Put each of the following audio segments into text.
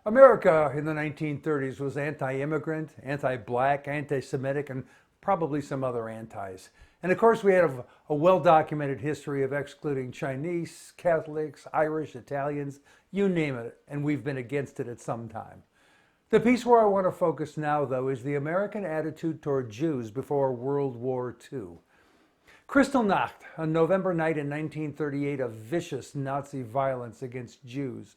America in the 1930s was anti-immigrant, anti-black, anti-Semitic, and probably some other antis. And of course, we had a well-documented history of excluding Chinese, Catholics, Irish, Italians, you name it, and we've been against it at some time. The piece where I want to focus now, though, is the American attitude toward Jews before World War II. Kristallnacht, a November night in 1938 of vicious Nazi violence against Jews,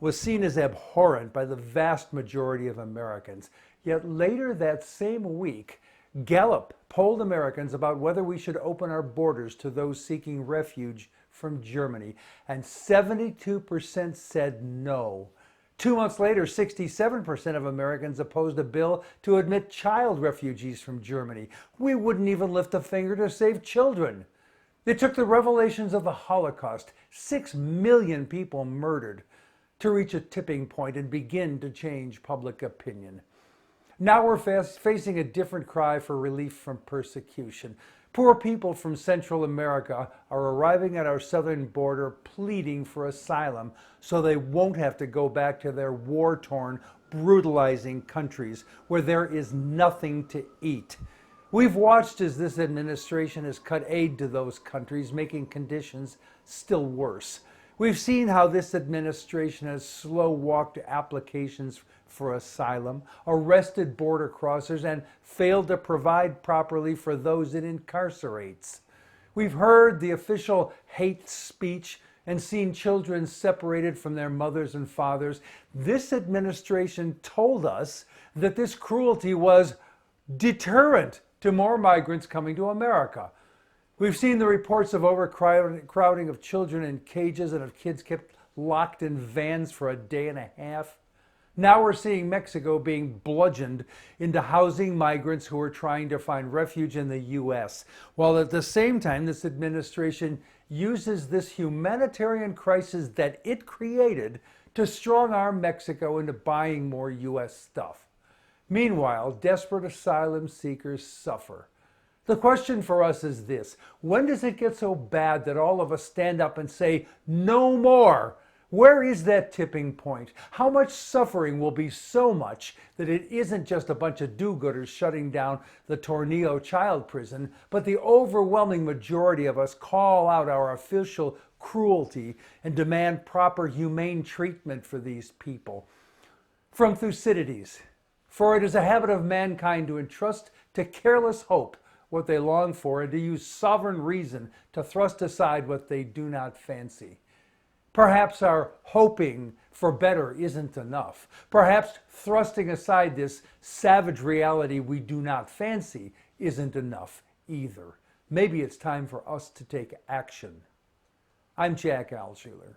was seen as abhorrent by the vast majority of Americans. Yet later that same week, Gallup polled Americans about whether we should open our borders to those seeking refuge from Germany, and 72% said no. 2 months later, 67% of Americans opposed a bill to admit child refugees from Germany. We wouldn't even lift a finger to save children. It took the revelations of the Holocaust, 6 million people murdered, to reach a tipping point and begin to change public opinion. Now we're facing a different cry for relief from persecution. Poor people from Central America are arriving at our southern border pleading for asylum so they won't have to go back to their war-torn, brutalizing countries where there is nothing to eat. We've watched as this administration has cut aid to those countries, making conditions still worse. We've seen how this administration has slow-walked applications for asylum, arrested border crossers, and failed to provide properly for those it incarcerates. We've heard the official hate speech and seen children separated from their mothers and fathers. This administration told us that this cruelty was deterrent to more migrants coming to America. We've seen the reports of overcrowding of children in cages and of kids kept locked in vans for a day and a half. Now we're seeing Mexico being bludgeoned into housing migrants who are trying to find refuge in the U.S., while at the same time this administration uses this humanitarian crisis that it created to strong-arm Mexico into buying more U.S. stuff. Meanwhile, desperate asylum seekers suffer. The question for us is this: when does it get so bad that all of us stand up and say, no more? Where is that tipping point? How much suffering will be so much that it isn't just a bunch of do-gooders shutting down the Tornillo child prison, but the overwhelming majority of us call out our official cruelty and demand proper humane treatment for these people? From Thucydides: for it is a habit of mankind to entrust to careless hope what they long for, and to use sovereign reason to thrust aside what they do not fancy. Perhaps our hoping for better isn't enough. Perhaps thrusting aside this savage reality we do not fancy isn't enough either. Maybe it's time for us to take action. I'm Jack Alshuler.